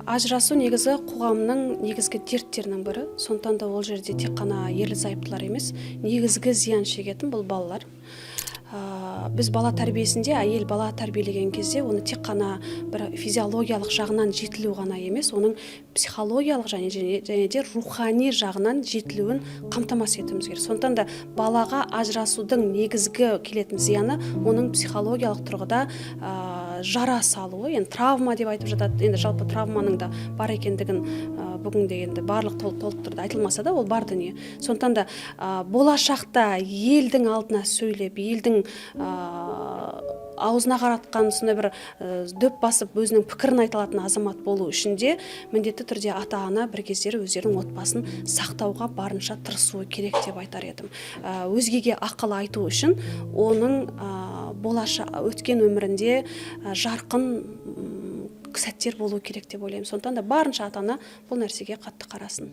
Ажырасу негізі қоғамның негізгі дерттерінің бірі. Сондықтан да ол жерде тек қана ерлі-зайыптылар емес, негізгі зиян шегетін бұл балалар. Біз бала тәрбиесінде әйел бала тәрбиелеген кезде оны тек қана бір физиологиялық жағынан жетілу ғана емес, оның психологиялық және де рухани жағынан жетілуін қамтамасыз етуіміз керек. Сондықтан да балаға ажырасудың негізгі келетін зияны оның психологиялық тұрғыда жара салуы, енді травма деп айтып жатады. Енді жалпы травманың да бар екендігін бүгінде енді барлық толық түрде айтылмаса да ол бар дүние. Сондықтан да болашақта елдің алдына сөйлеп, елдің аузына қаратқан сондай бір дөп басып өзінің пікірін айта алатын азамат болу үшін де міндетті түрде ата-ана бір кездері өздерінің отбасын сақтауға барынша тырысуы керек деп айтар едім. Өзгеге ақыл айту үшін оның өткен өмірінде жарқын сәттер болу керек деп ойлаймын. Сондықтан да барынша ата-ана бұл нәрсеге қатты қарасын.